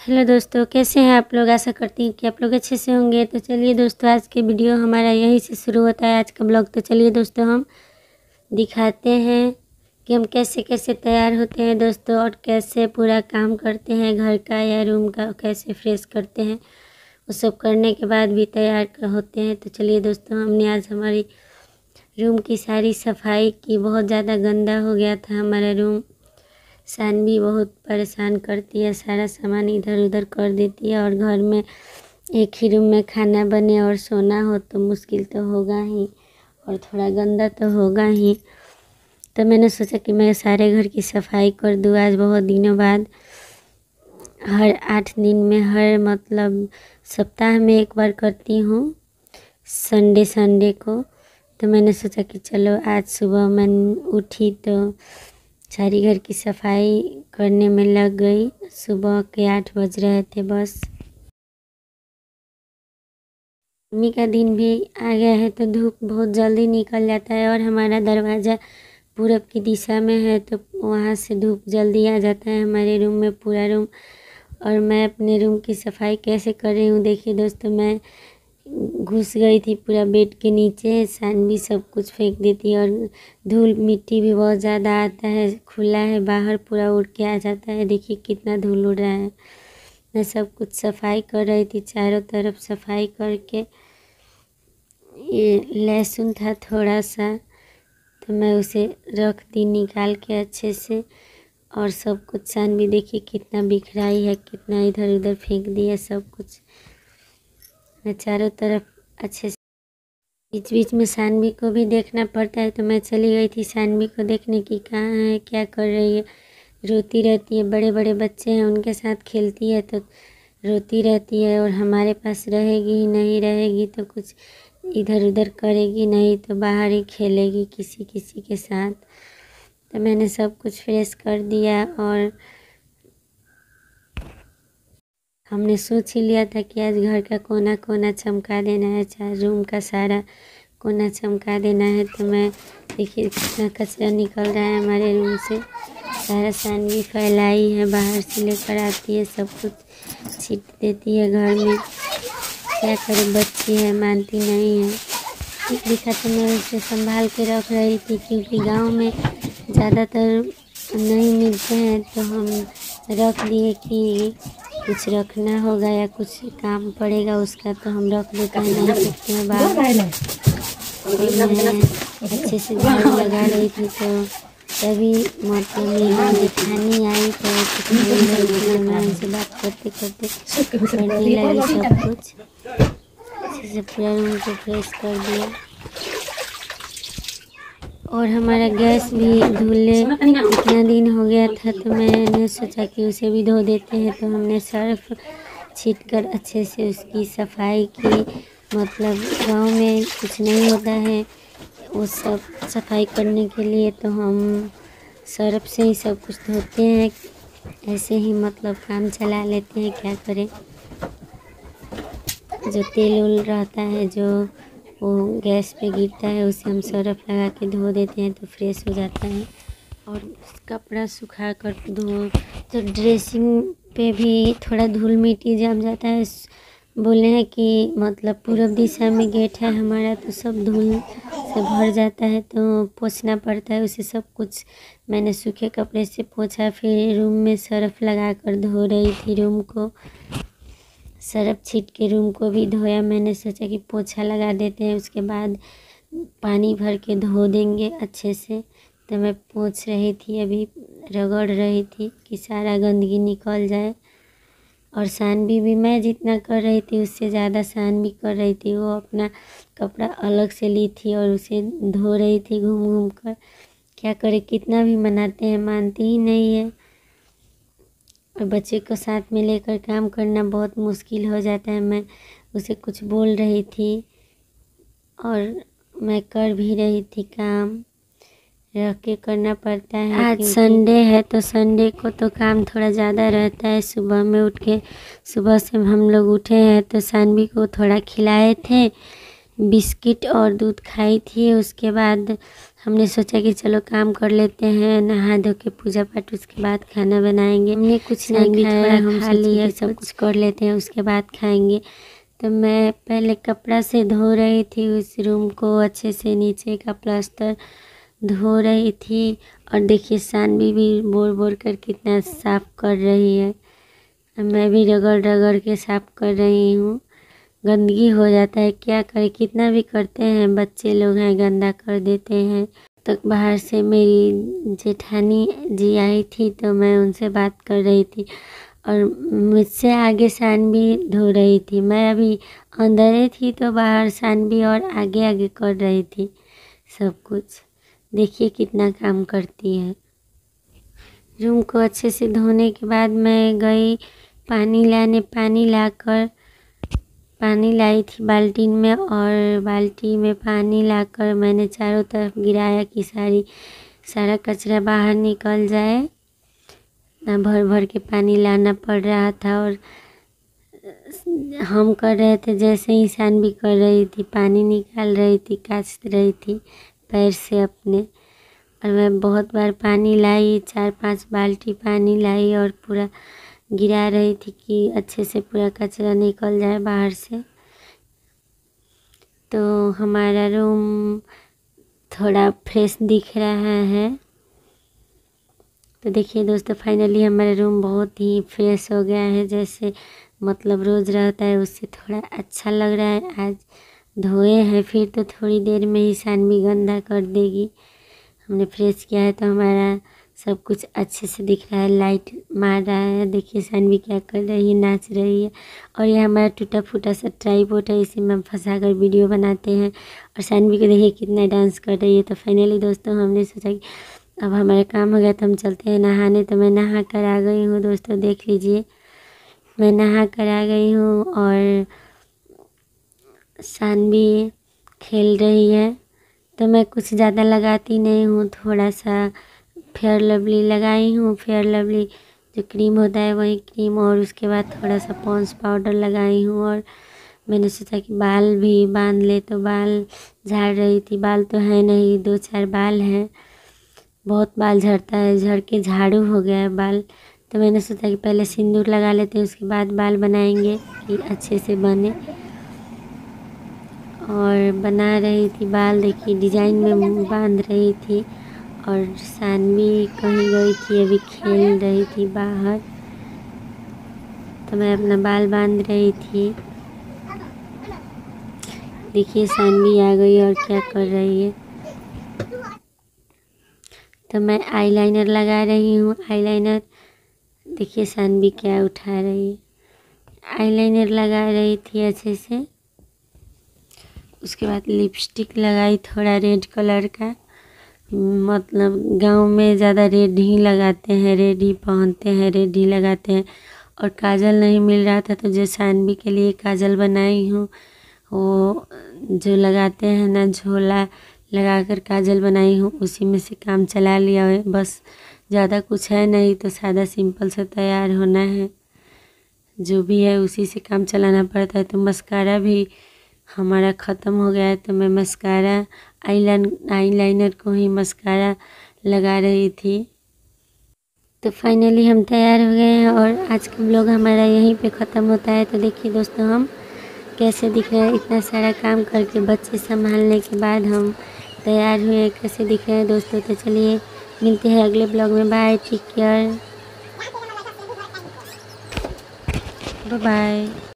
Hello दोस्तों, कैसे हैं आप लोग। आशा करती हूँ कि आप लोग अच्छे से होंगे। तो चलिए दोस्तों, आज के वीडियो हमारा यहीं से शुरू होता है, आज का ब्लॉग। तो चलिए दोस्तों, हम दिखाते हैं कि हम कैसे कैसे तैयार होते हैं दोस्तों, और कैसे पूरा काम करते हैं घर का या रूम का, कैसे फ्रेश करते हैं। वो सब करने के बाद भी तैयार होते हैं। तो चलिए दोस्तों, हमने आज हमारी रूम की सारी सफाई की। बहुत ज़्यादा गंदा हो गया था हमारा रूम। सानवी बहुत परेशान करती है, सारा सामान इधर उधर कर देती है। और घर में एक ही रूम में खाना बने और सोना हो तो मुश्किल तो होगा ही, और थोड़ा गंदा तो होगा ही। तो मैंने सोचा कि मैं सारे घर की सफाई कर दूँ आज, बहुत दिनों बाद। हर 8 दिन में, हर मतलब सप्ताह में एक बार करती हूँ, संडे को। तो मैंने सोचा कि चलो आज सुबह मैं उठी तो सारी घर की सफाई करने में लग गई। सुबह के 8 बज रहे थे बस। गर्मी का दिन भी आ गया है तो धूप बहुत जल्दी निकल जाता है, और हमारा दरवाज़ा पूरब की दिशा में है तो वहाँ से धूप जल्दी आ जाता है हमारे रूम में, पूरा रूम। और मैं अपने रूम की सफाई कैसे कर रही हूँ देखिए दोस्तों। मैं घुस गई थी पूरा बेड के नीचे, सानवी सब कुछ फेंक देती है, और धूल मिट्टी भी बहुत ज़्यादा आता है, खुला है बाहर, पूरा उड़ के आ जाता है। देखिए कितना धूल उड़ रहा है। मैं सब कुछ सफाई कर रही थी, चारों तरफ सफाई करके। ये लहसुन था थोड़ा सा तो मैं उसे रख दी निकाल के अच्छे से। और सब कुछ सानवी देखिए कितना बिखराई है, कितना इधर उधर फेंक दिया सब कुछ। मैं चारों तरफ अच्छे से, बीच बीच में सानवी को भी देखना पड़ता है। तो मैं चली गई थी सानवी को देखने की कहाँ है, क्या कर रही है। रोती रहती है, बड़े बड़े बच्चे हैं उनके साथ खेलती है तो रोती रहती है। और हमारे पास रहेगी ही नहीं, रहेगी तो कुछ इधर उधर करेगी, नहीं तो बाहर ही खेलेगी किसी किसी के साथ। तो मैंने सब कुछ फ्रेश कर दिया, और हमने सोच ही लिया था कि आज घर का कोना कोना चमका देना है, चाहे रूम का सारा कोना चमका देना है। तो मैं देखिए कितना कचरा निकल रहा है हमारे रूम से, सारा सानवी फैलाई है, बाहर से लेकर आती है, सब कुछ छीट देती है घर में। क्या करे, बच्ची है, मानती नहीं है। एक दिखा तो मैं उसे संभाल के रख रही थी, क्योंकि गांव में ज़्यादातर नहीं मिलते हैं, तो हम रख दिए कि कुछ रखना होगा या कुछ काम पड़ेगा उसका, तो हम रख देते हैं, नहीं सकते हैं बाहर। मैं अच्छे से झाड़ू लगा रही थी तो तभी मतलब मेरी जेठानी आई तो कुछ बोल रही थी। मैं उनसे बात करते करते करने लगी सब कुछ। अच्छे से पूरा रूम को फ्रेश कर दिया। और हमारा गैस भी धुलने इतना दिन हो गया था तो मैंने सोचा कि उसे भी धो देते हैं। तो हमने सर्फ छींटकर अच्छे से उसकी सफाई की। मतलब गांव में कुछ नहीं होता है वो सब सफाई करने के लिए, तो हम सर्फ से ही सब कुछ धोते हैं। ऐसे ही मतलब काम चला लेते हैं, क्या करें। जो तेल उल रहता है जो वो गैस पे गिरता है उसे हम सर्फ लगा के धो देते हैं तो फ्रेश हो जाता है। और कपड़ा सुखा कर धो तो ड्रेसिंग पे भी थोड़ा धूल मिट्टी जम जाता है। बोले हैं कि मतलब पूरब दिशा में गेट है हमारा, तो सब धूल से भर जाता है तो पोंछना पड़ता है उसे सब कुछ। मैंने सूखे कपड़े से पोंछा, फिर रूम में सर्फ लगा कर धो रही थी रूम को। सर्फ छीट के रूम को भी धोया। मैंने सोचा कि पोछा लगा देते हैं, उसके बाद पानी भर के धो देंगे अच्छे से। तो मैं पोंछ रही थी, अभी रगड़ रही थी कि सारा गंदगी निकल जाए। और सानवी भी मैं जितना कर रही थी उससे ज़्यादा सानवी कर रही थी। वो अपना कपड़ा अलग से ली थी और उसे धो रही थी घूम घूम कर। क्या करे, कितना भी मनाते हैं मानती ही नहीं है। और बच्चे को साथ में लेकर काम करना बहुत मुश्किल हो जाता है। मैं उसे कुछ बोल रही थी और मैं कर भी रही थी काम, रह के करना पड़ता है। आज संडे है तो संडे को तो काम थोड़ा ज़्यादा रहता है। सुबह में उठ के, सुबह से हम लोग उठे हैं तो सानवी को थोड़ा खिलाए थे, बिस्किट और दूध खाई थी। उसके बाद हमने सोचा कि चलो काम कर लेते हैं, नहा धो के पूजा पाठ, उसके बाद खाना बनाएंगे। हमने कुछ नहीं खाया, हम खा लिया, सब कुछ कर लेते हैं उसके बाद खाएंगे। तो मैं पहले कपड़ा से धो रही थी उस रूम को, अच्छे से नीचे का प्लास्टर धो रही थी। और देखिए सानवी भी बोर बोर कर कितना साफ़ कर रही है। मैं भी रगड़ रगड़ के साफ़ कर रही हूँ। गंदगी हो जाता है, क्या करें, कितना भी करते हैं, बच्चे लोग हैं, गंदा कर देते हैं। तो बाहर से मेरी जेठानी जी आई थी, तो मैं उनसे बात कर रही थी और मुझसे आगे सानवी धो रही थी। मैं अभी अंदर ही थी तो बाहर सानवी और आगे आगे कर रही थी सब कुछ। देखिए कितना काम करती है। रूम को अच्छे से धोने के बाद मैं गई पानी लाने। पानी लाई थी बाल्टी में, और बाल्टी में पानी लाकर मैंने चारों तरफ गिराया कि सारा कचरा बाहर निकल जाए। ना भर भर के पानी लाना पड़ रहा था और हम कर रहे थे जैसे ही सानवी कर रही थी, पानी निकाल रही थी, काच रही थी पैर से अपने। और मैं बहुत बार पानी लाई, 4-5 बाल्टी पानी लाई और पूरा गिरा रही थी कि अच्छे से पूरा कचरा निकल जाए बाहर से। तो हमारा रूम थोड़ा फ्रेश दिख रहा है। तो देखिए दोस्तों, फाइनली हमारा रूम बहुत ही फ्रेश हो गया है, जैसे मतलब रोज़ रहता है उससे थोड़ा अच्छा लग रहा है। आज धोए हैं, फिर तो थोड़ी देर में ही सानवी गंदा कर देगी। हमने फ्रेश किया है तो हमारा सब कुछ अच्छे से दिख रहा है, लाइट मार रहा है। देखिए सानवी क्या कर रही है, नाच रही है। और ये हमारा टूटा फूटा सा ट्राइपॉड है, इसी में फंसा कर वीडियो बनाते हैं। और सानवी को देखिए कितना डांस कर रही है। तो फाइनली दोस्तों हमने सोचा कि अब हमारा काम हो गया तो हम चलते हैं नहाने। तो मैं नहा कर आ गई हूँ दोस्तों, देख लीजिए मैं नहा कर आ गई हूँ और सानवी खेल रही है। तो मैं कुछ ज़्यादा लगाती नहीं हूँ, थोड़ा सा फेयर लवली लगाई हूँ। फेयर लवली जो क्रीम होता है वही क्रीम, और उसके बाद थोड़ा सा पॉन्ड्स पाउडर लगाई हूँ। और मैंने सोचा कि बाल भी बांध ले, तो बाल झाड़ रही थी। बाल तो है नहीं, 2-4 बाल हैं, बहुत बाल झड़ता है, झड़ के झाड़ू हो गया है बाल। तो मैंने सोचा कि पहले सिंदूर लगा लेते हैं, उसके बाद बाल बनाएंगे कि अच्छे से बने। और बना रही थी बाल, देखिए डिजाइन में बांध रही थी। और सानवी कहीं गई थी, अभी खेल रही थी बाहर, तो मैं अपना बाल बांध रही थी। देखिए सानवी आ गई और क्या कर रही है। तो मैं आईलाइनर लगा रही हूँ। आईलाइनर देखिए सानवी क्या उठा रही है, आईलाइनर लगा रही थी अच्छे से। उसके बाद लिपस्टिक लगाई, थोड़ा रेड कलर का, मतलब गांव में ज़्यादा रेड ही लगाते हैं, रेड ही पहनते हैं, रेड ही लगाते हैं। और काजल नहीं मिल रहा था तो जो सानवी के लिए काजल बनाई हूँ, वो जो लगाते हैं ना, झोला लगाकर काजल बनाई हूँ, उसी में से काम चला लिया है। बस ज़्यादा कुछ है नहीं, तो सादा सिंपल से तैयार होना है, जो भी है उसी से काम चलाना पड़ता है। तो मस्कारा भी हमारा ख़त्म हो गया है, तो मैं मस्कारा आईलाइनर को ही मस्कारा लगा रही थी। तो फाइनली हम तैयार हो गए हैं और आज का ब्लॉग हमारा यहीं पे ख़त्म होता है। तो देखिए दोस्तों हम कैसे दिख रहे हैं, इतना सारा काम करके बच्चे संभालने के बाद हम तैयार हुए, कैसे दिख रहे हैं दोस्तों। तो चलिए मिलते हैं अगले ब्लॉग में। Bye, take care, bye bye.